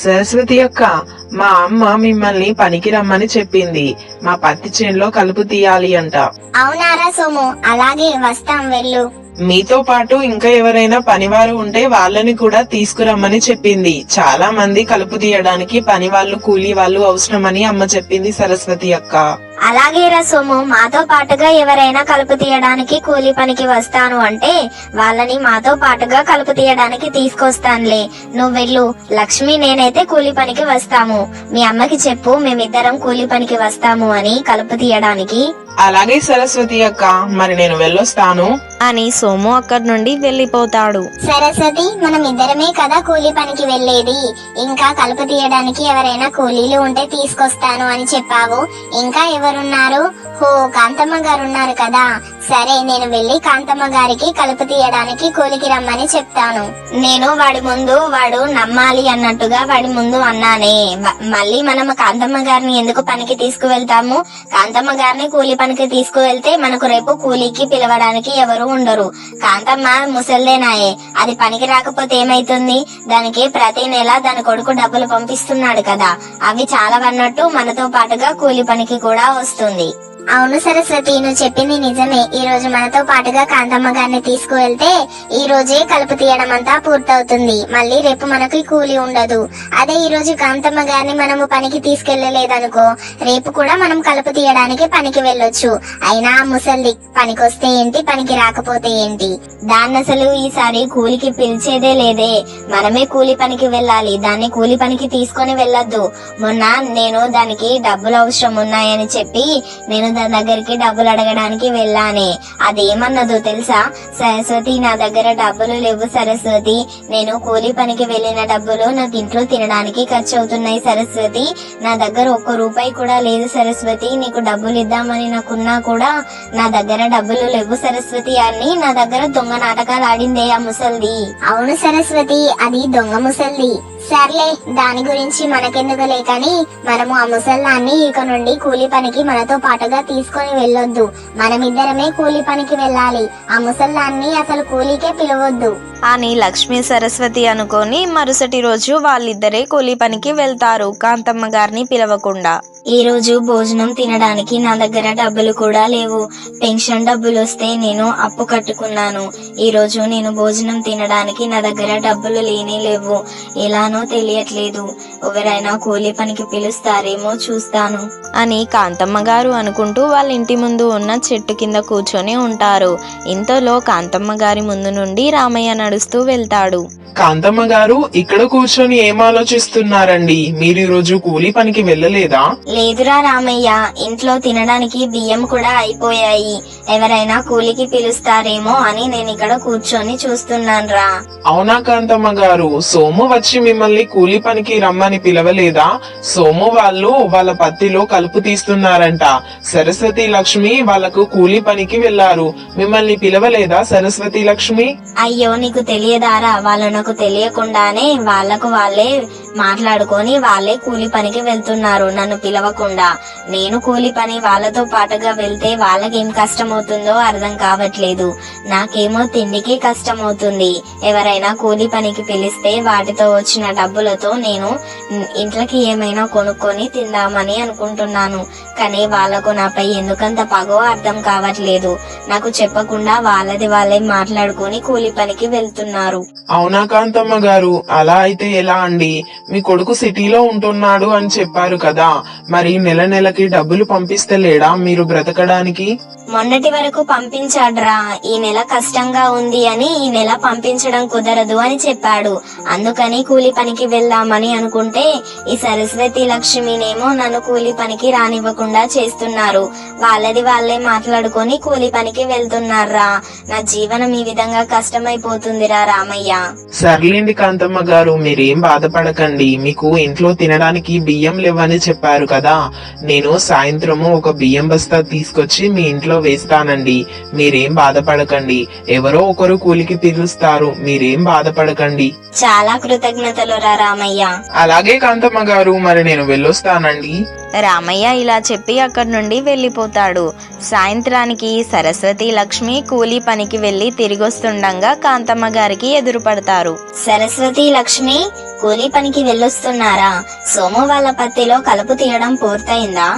సరస్వతి అక్క, మా అమ్మ మిమ్మల్ని పనికి రమ్మని చెప్పింది. మా పత్తి చేనులో కలుపు తీయాలి అంట. అవునారా సోము, అలాగే వస్తాం, వెళ్ళు. మీతో పాటు ఇంకా ఎవరైనా పనివారు ఉంటే వాళ్ళని కూడా తీసుకురమ్మని చెప్పింది. చాలా మంది కలుపు తీయడానికి పని వాళ్ళు, కూలీ వాళ్ళు అవసరమని అమ్మ చెప్పింది సరస్వతి అక్క. అలాగే రా సోము, మాతో పాటుగా ఎవరైనా కలుపు తీయడానికి కూలీ పనికి వస్తాను అంటే వాళ్ళని మాతో పాటుగా కలుపు తీయడానికి తీసుకొస్తానులే. నువ్వు వెళ్ళు. లక్ష్మి, నేనైతే కూలీ పనికి వస్తాము. మీ అమ్మకి చెప్పు, మేమిద్దరం కూలీ పనికి వస్తాము అని కలుపు తీయడానికి. అలాగే సరస్వతి అక్క, మరి నేను వెళ్ళొస్తాను అని సోము అక్కడి నుండి వెళ్లిపోతాడు. సరస్వతి, మనం ఇద్దరమే కదా కూలీ పనికి వెళ్లేది. ఇంకా కలుపు తీయడానికి ఎవరైనా కూలీలు ఉంటే తీసుకొస్తాను అని చెప్పావు. ఇంకా ఎవరున్నారు? హో, కాంతమ్మ గారు ఉన్నారు కదా. సరే, నేను వెళ్లి కాంతమ్మ గారికి కలుపు తీయడానికి కూలికి రమ్మని చెప్తాను. నేను వాడు నమ్మాలి అన్నట్టుగా వాడి ముందు అన్నానే. మళ్ళీ మనం కాంతమ్మ గారిని ఎందుకు పనికి తీసుకువెళ్తాము? కాంతమ్మ గారిని కూలి పనికి తీసుకువెళ్తే మనకు రేపు కూలీకి పిలవడానికి ఎవరు ఉండరు. కాంతమ్మ ముసల్దేనాయే, అది పనికి రాకపోతే ఏమైతుంది? దానికి ప్రతి నెల దాని కొడుకు డబ్బులు పంపిస్తున్నాడు కదా, అవి చాలవన్నట్టు మనతో పాటుగా కూలి పనికి కూడా వస్తుంది. అవును సరస్వతి, నువ్వు చెప్పింది నిజమే. ఈ రోజు మనతో పాటుగా కాంతమ్మ గారిని తీసుకువెళ్తే ఈ రోజే కలుపు తీయడం అంతా పూర్తవుతుంది. మళ్ళీ రేపు మనకి కూలి ఉండదు. అదే ఈ రోజు కాంతమ్మ గారిని మనము పనికి తీసుకెళ్లలేదనుకో, రేపు కూడా మనం కలుపు తీయడానికి పనికి వెళ్ళొచ్చు. అయినా ముసల్ది పనికొస్తే ఏంటి, పనికి రాకపోతే ఏంటి? దాన్ని అసలు ఈసారి కూలికి పిలిచేదే లేదే. మనమే కూలి పనికి వెళ్ళాలి, దాన్ని కూలి పనికి తీసుకొని వెళ్ళొద్దు. మొన్న నేను దానికి డబ్బులు అవసరం ఉన్నాయని చెప్పి నేను దాని దగ్గరికి డబ్బులు అడగడానికి వెళ్ళానే. అదేమన్నదో తెలుసా? సరస్వతి, నా దగ్గర డబ్బులు లేవు సరస్వతి. నేను కూలి పనికి వెళ్ళిన డబ్బులు నాకు ఇంట్లో తినడానికి ఖర్చు అవుతున్నాయి సరస్వతి. నా దగ్గర ఒక్క రూపాయి కూడా లేదు సరస్వతి. నీకు డబ్బులు ఇద్దామని నాకున్నా కూడా నా దగ్గర డబ్బులు లేవు సరస్వతి అని నా దగ్గర దొంగ నాటకాలు ఆడిందే ఆ ముసల్ది. అవును సరస్వతి, అది దొంగ ముసల్ది. సర్లే, దాని గురించి మనకెందుకులే కానీ మనము ఆ ముసల్లాన్ని ఇక నుండి కూలి పనికి మనతో పాటుగా తీసుకొని వెళ్ళొద్దు. మనమిద్దరమే కూలి పనికి వెళ్ళాలి. ఆ ముసల్లాన్ని అసలు కూలీకే పిలవద్దు అని లక్ష్మీ సరస్వతి అనుకొని మరుసటి రోజు వాళ్ళిద్దరే కూలి పనికి వెళ్తారు, కాంతమ్మ గారిని పిలవకుండా. ఈ రోజు భోజనం తినడానికి నా దగ్గర డబ్బులు కూడా లేవు. పెన్షన్ డబ్బులు వస్తే నేను అప్పు కట్టుకున్నాను. ఈ రోజు నేను భోజనం తినడానికి నా దగ్గర డబ్బులు లేవు. ఎలానో తెలియట్లేదు. ఎవరైనా కూలి పనికి పిలుస్తారేమో చూస్తాను అని కాంతమ్మ గారు అనుకుంటూ వాళ్ళ ఇంటి ముందు ఉన్న చెట్టు కింద కూర్చొని ఉంటారు. ఇంతలో కాంతమ్మ గారి ముందు నుండి రామయ్య నడుస్తూ వెళ్తాడు. కాంతమ్మ గారు, ఇక్కడ కూర్చొని ఏం ఆలోచిస్తున్నారండి? మీరు ఈ రోజు కూలి పనికి వెళ్ళలేదా? లేదురా రామయ్య, ఇంట్లో తినడానికి బియ్యం కూడా అయిపోయాయి. ఎవరైనా కూలికి పిలుస్తారేమో అని నేను ఇక్కడ కూర్చొని చూస్తున్నాను రా. అవునా కాంతమ్మ గారు, సోము వచ్చి మిమ్మల్ని కూలి పనికి రమ్మని పిలవలేదా? సోము వాళ్ళు వాళ్ళ పత్తిలో కలుపు తీస్తున్నారంట. సరస్వతి లక్ష్మి వాళ్ళకు కూలి పనికి వెళ్లారు. మిమ్మల్ని పిలవలేదా సరస్వతి లక్ష్మి? అయ్యో, నీకు తెలియదారా? వాళ్ళు నాకు తెలియకుండానే వాళ్ళకు వాళ్ళే మాట్లాడుకొని వాళ్ళే కూలి పనికి వెళ్తున్నారు, నన్ను పిలవకుండా. నేను కూలి పని వాళ్ళతో పాటుగా వెళ్తే వాళ్ళకేం కష్టం అవుతుందో అర్థం కావట్లేదు. నాకేమో తిండికి కష్టం అవుతుంది. ఎవరైనా కూలి పనికి పిలిస్తే వాటితో వచ్చిన డబ్బులతో నేను ఇంట్లోకి ఏమైనా కొనుక్కొని తిందామని అనుకుంటున్నాను. కానీ వాళ్లకు నాపై ఎందుకంత పగో అర్థం కావట్లేదు. నాకు చెప్పకుండా వాళ్ళది వాళ్ళే మాట్లాడుకొని కూలి పనికి వెళ్తున్నారు. అవునా కాంతమ్మ గారు, అలా అయితే ఎలా అండి? మీ కొడుకు సిటీలో ఉంటున్నాడు అని చెప్పారు కదా, మరి నెల నెలకి డబ్బులు పంపిస్తలేడా మీరు బ్రతకడానికి? మొన్నటి వరకు పంపించాడ్రా. ఈ నెల కష్టంగా ఉంది అని ఈ నెల పంపించడం కుదరదు అని చెప్పాడు. అందుకని కూలి పనికి వెళ్దామని అనుకుంటే ఈ సరస్వతి లక్ష్మినేమో నన్ను కూలి పనికి రానివ్వకుండా చేస్తున్నారు. వాళ్ళది వాళ్ళే మాట్లాడుకొని కూలి పనికి వెళ్తున్నారా. నా జీవనం ఈ విధంగా కష్టమైపోతుందిరా రామయ్య. సర్లేండి కాంతమ్మ గారు, మీరేం బాధపడకండి. మీకు ఇంట్లో తినడానికి బియ్యం లేవని చెప్పారు కదా, నేను సాయంత్రము ఒక బియ్యం బస్తా తీసుకొచ్చి మీ ఇంట్లో వేస్తానండి. మీరేం బాధపడకండి. ఎవరో ఒకరు కూలికి పిలుస్తారు, మీరేం బాధపడకండి. చాలా కృతజ్ఞతలు రా రామయ్య. అలాగే కాంతమ్మ గారు, మరి నేను వెళ్ళొస్తానండి. రామయ్య ఇలా చెప్పి అక్కడి నుండి వెళ్లిపోతాడు. సాయంత్రానికి సరస్వతి లక్ష్మి కూలీ పనికి వెళ్లి తిరిగొస్తుండగా కాంతమ్మ గారికి ఎదురుపడతారు. సరస్వతి లక్ష్మి, కూలీ పనికి వెళ్ళొస్తున్నారా? సోము వాళ్ళ పత్తిలో కలుపు తీయడం పూర్తయిందా?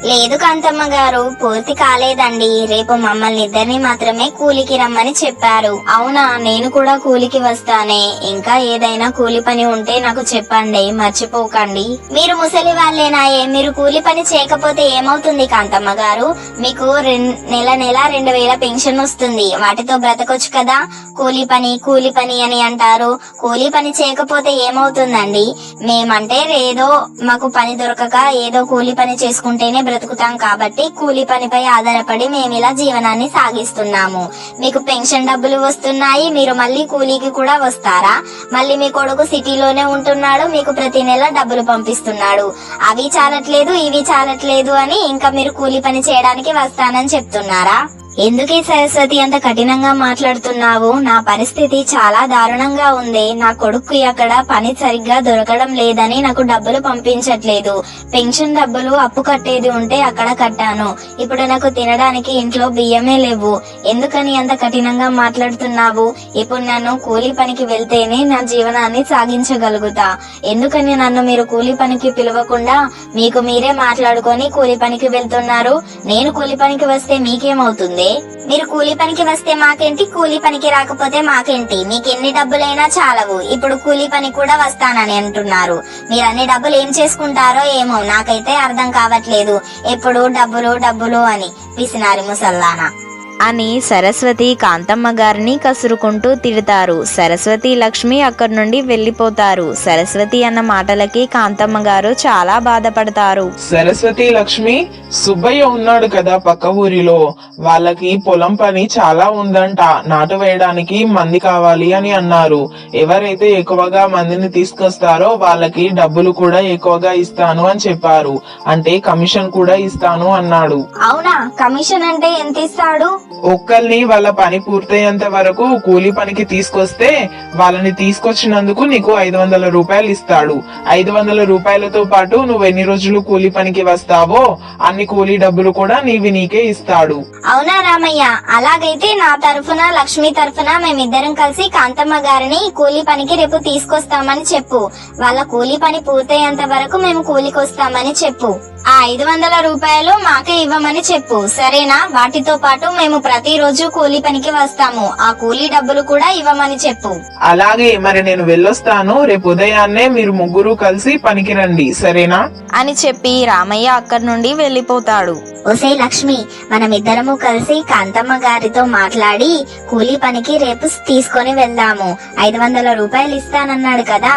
లేదు కాంతమ్మ గారు, పూర్తి కాలేదండి. రేపు మమ్మల్ని ఇద్దరిని మాత్రమే కూలికి రమ్మని చెప్పారు. అవునా, నేను కూడా కూలికి వస్తానే. ఇంకా ఏదైనా కూలి పని ఉంటే నాకు చెప్పండి, మర్చిపోకండి. మీరు ముసలి వాళ్ళేనాయే, మీరు కూలి పని చేయకపోతే ఏమవుతుంది కాంతమ్మ గారు? మీకు నెల 2000 పెన్షన్ వస్తుంది, వాటితో బ్రతకొచ్చు కదా. కూలి పని అని అంటారు. కూలి పని చేయకపోతే ఏమవుతుందండి? మేమంటే ఏదో మాకు పని దొరకక ఏదో కూలి పని చేసుకుంటేనే బ్రతుకుతాం కాబట్టి కూలి పనిపై ఆధారపడి మేమిలా జీవనాన్ని సాగిస్తున్నాము. మీకు పెన్షన్ డబ్బులు వస్తున్నాయి, మీరు మళ్ళీ కూలీకి కూడా వస్తారా? మళ్ళీ మీ కొడుకు సిటీలోనే ఉంటున్నాడు, మీకు ప్రతి నెల డబ్బులు పంపిస్తున్నాడు. అవి చాలట్లేదు, ఇవి చాలట్లేదు అని ఇంకా మీరు కూలి పని చేయడానికి వస్తానని చెప్తున్నారా? ఎందుకే సరస్వతి అంత కఠినంగా మాట్లాడుతున్నావు? నా పరిస్థితి చాలా దారుణంగా ఉంది. నా కొడుకు అక్కడ పని సరిగ్గా దొరకడం లేదని నాకు డబ్బులు పంపించట్లేదు. పెన్షన్ డబ్బులు అప్పు కట్టేది ఉంటే అక్కడ కట్టాను. ఇప్పుడు నాకు తినడానికి ఇంట్లో బియ్యమే లేవు. ఎందుకని అంత కఠినంగా మాట్లాడుతున్నావు? ఇప్పుడు నన్ను కూలి పనికి వెళ్తేనే నా జీవనాన్ని సాగించగలుగుతా. ఎందుకని నన్ను మీరు కూలి పనికి పిలవకుండా మీకు మీరే మాట్లాడుకొని కూలి పనికి వెళ్తున్నారు? నేను కూలి పనికి వస్తే మీకేమవుతుంది? మీరు కూలి పనికి వస్తే మాకేంటి, కూలి పనికి రాకపోతే మాకేంటి? మీకు ఎన్ని డబ్బులైనా చాలవు. ఇప్పుడు కూలి పని కూడా వస్తానని అంటున్నారు. మీరు అన్ని డబ్బులు ఏం చేసుకుంటారో ఏమో, నాకైతే అర్థం కావట్లేదు. ఎప్పుడు డబ్బులు అని పిసినారి ముసల్లానా అని సరస్వతి కాంతమ్మ గారిని కసురుకుంటూ తిడతారు. సరస్వతి లక్ష్మి అక్కడి నుండి వెళ్లిపోతారు. సరస్వతి అన్న మాటలకి కాంతమ్మ గారు చాలా బాధపడతారు. సరస్వతి లక్ష్మి, సుబ్బయ్య ఉన్నాడు కదా పక్క ఊరిలో, వాళ్ళకి పొలం పని చాలా ఉందంట. నాటు వేయడానికి మంది కావాలి అని అన్నారు. ఎవరైతే ఎక్కువగా మందిని తీసుకొస్తారో వాళ్ళకి డబ్బులు కూడా ఎక్కువగా ఇస్తాను అని చెప్పారు. అంటే కమిషన్ కూడా ఇస్తాను అన్నాడు. అవునా? కమిషన్ అంటే ఎంత ఇస్తాడు? ఒక్కల్ని వాళ్ళ పని పూర్తయ్యేంత వరకు కూలి పనికి తీసుకొస్తే వాళ్ళని తీసుకొచ్చినందుకు నీకు 500 రూపాయలు ఇస్తాడు. 500 రూపాయలతో పాటు నువ్వు ఎన్ని రోజులు కూలి పనికి వస్తావో అన్ని కూలీ డబ్బులు కూడా నీకే ఇస్తాడు. అవునా రామయ్య? అలాగైతే నా తరఫున లక్ష్మి తరఫున మేమిద్దరం కలిసి కాంతమ్మ గారిని కూలి పనికి రేపు తీసుకొస్తామని చెప్పు. వాళ్ళ కూలి పని పూర్తయ్యేంత వరకు మేము కూలికి వస్తామని చెప్పు. ఆ 500 రూపాయలు మాకే ఇవ్వమని చెప్పు, సరేనా? వాటితో పాటు మేము ప్రతిరోజు కూలి పనికి వస్తాము, ఆ కూలీ డబ్బులు కూడా ఇవ్వమని చెప్పు. అలాగే, మరి నేను వెళ్ళొస్తాను. రేపు ఉదయాన్నే మీరు ముగ్గురు కలిసి పనికి రండి, సరేనా అని చెప్పి రామయ్య అక్కడి నుండి వెళ్లిపోతాడు. ఒసే లక్ష్మి, మనమిద్దరము కలిసి కాంతమ్మ గారితో మాట్లాడి కూలీ పనికి రేపు తీసుకొని వెళ్దాము. 500 రూపాయలు ఇస్తానన్నాడు కదా,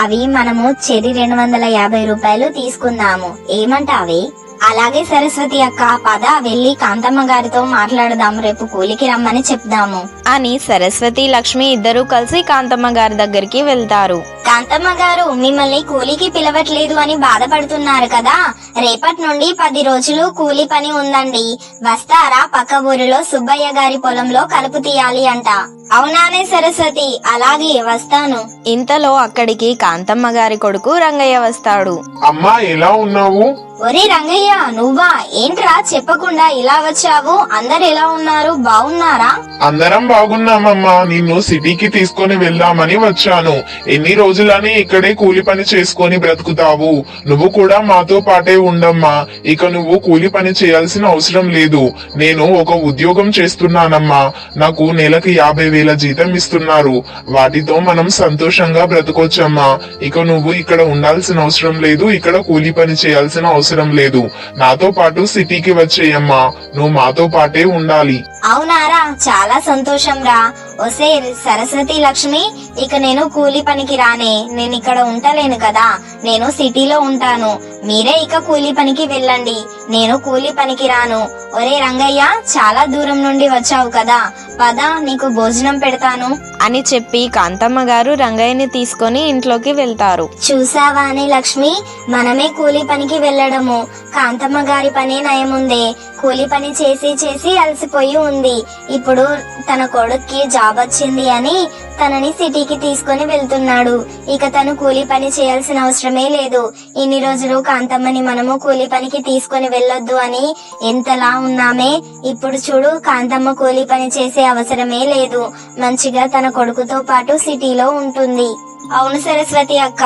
అవి మనము చెరి 250 రూపాయలు తీసుకుందాము. ఏమంటావే? అలాగే సరస్వతి అక్క, పద వెళ్ళి కాంతమ్మ గారితో మాట్లాడదాం, రేపు కూలికి రమ్మని చెప్దాము అని సరస్వతి లక్ష్మి ఇద్దరూ కలిసి కాంతమ్మ గారి దగ్గరికి వెళ్తారు. కాంతమ్మ గారు, మిమ్మల్ని కూలికి పిలవట్లేదు అని బాధపడుతున్నారు కదా. రేపటి నుండి 10 రోజులు కూలి పని ఉందండి. వస్తారా? పక్క ఊరిలో సుబ్బయ్య గారి పొలంలో కలుపు తీయాలి అంట. అవునానే సరస్వతి? అలాగే వస్తాను. ఇంతలో అక్కడికి కాంతమ్మ గారి కొడుకు రంగయ్య వస్తాడు. అమ్మా, ఎలా ఉన్నావు? ఒరే రంగయ్య, నువ్వా? ఏంట్రా చెప్పకుండా ఇలా వచ్చావు? అందరు ఎలా ఉన్నారు? బాగున్నారా? అందరం బాగున్నామమ్మా. నిన్ను సిటీకి తీసుకొని వెళ్దామని వచ్చాను. ఎన్ని రోజులని ఇక్కడే కూలి పని చేసుకొని బ్రతుకుతావు? నువ్వు కూడా మాతో పాటే ఉండమ్మా. ఇక నువ్వు కూలి పని చేయాల్సిన అవసరం లేదు. నేను ఒక ఉద్యోగం చేస్తున్నానమ్మా. నాకు నెలకి 50,000 జీతం ఇస్తున్నారు. వాటితో మనం సంతోషంగా బ్రతకొచ్చమ్మా. ఇక నువ్వు ఇక్కడ ఉండాల్సిన అవసరం లేదు, ఇక్కడ కూలి పని చేయాల్సిన అవసరం లేదు. నాతో పాటు సిటీకి వచ్చేయమ్మా. నువ్వు మాతో పాటే ఉండాలి. అవునారా? చాలా సంతోషం రా. ఒసే సరస్వతి లక్ష్మి, ఇక నేను కూలి పనికి రానే. నేను ఇక్కడ ఉండలేను కదా, నేను సిటీలో ఉంటాను. మీరే ఇక కూలి పనికి వెళ్ళండి, నేను కూలి పనికి రాను. ఒరే రంగయ్య, చాలా దూరం నుండి వచ్చావు కదా, పద నీకు భోజనం పెడతాను అని చెప్పి కాంతమ్మ గారు రంగయ్యని తీసుకొని ఇంట్లోకి వెళ్తారు. చూసావా అని లక్ష్మి, మనమే కూలి పనికి వెళ్ళడము. కాంతమ్మ గారి పనే నయముందే. కూలి పని చేసి చేసి అలసిపోయి ఉంది. ఇప్పుడు తన కొడుక్కి జాబ్ వచ్చింది అని తనని సిటీకి తీసుకొని వెళ్తున్నాడు. ఇక తను కూలి పని చేయాల్సిన అవసరమే లేదు. ఇన్ని రోజులు కాంతమ్మని మనము కూలి పనికి తీసుకొని వెళ్ళొద్దు అని ఎంతలా ఉన్నామే. ఇప్పుడు చూడు, కాంతమ్మ కూలి పని చేసే అవసరమే లేదు. మంచిగా తన కొడుకుతో పాటు సిటీలో ఉంటుంది. అవును సరస్వతి అక్క,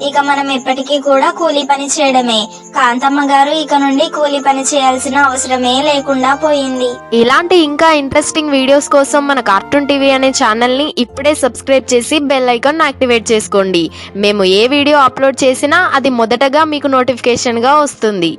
ఇక మనం ఎప్పటికీ కూడా కూలి పని చేయడమే. కాంతమ్మ గారు ఇక నుండి కూలి పని చేయాల్సిన అవసరమే లేకుండా పోయింది. ఇలాంటి ఇంకా ఇంట్రెస్టింగ్ వీడియోస్ కోసం మన కార్టూన్ టీవీ అనే ఛానల్ ని ఇప్పుడే సబ్స్క్రైబ్ చేసి బెల్ ఐకాన్ యాక్టివేట్ చేసుకోండి. మేము ఏ వీడియో అప్లోడ్ చేసినా అది మొదటగా మీకు నోటిఫికేషన్ గా వస్తుంది.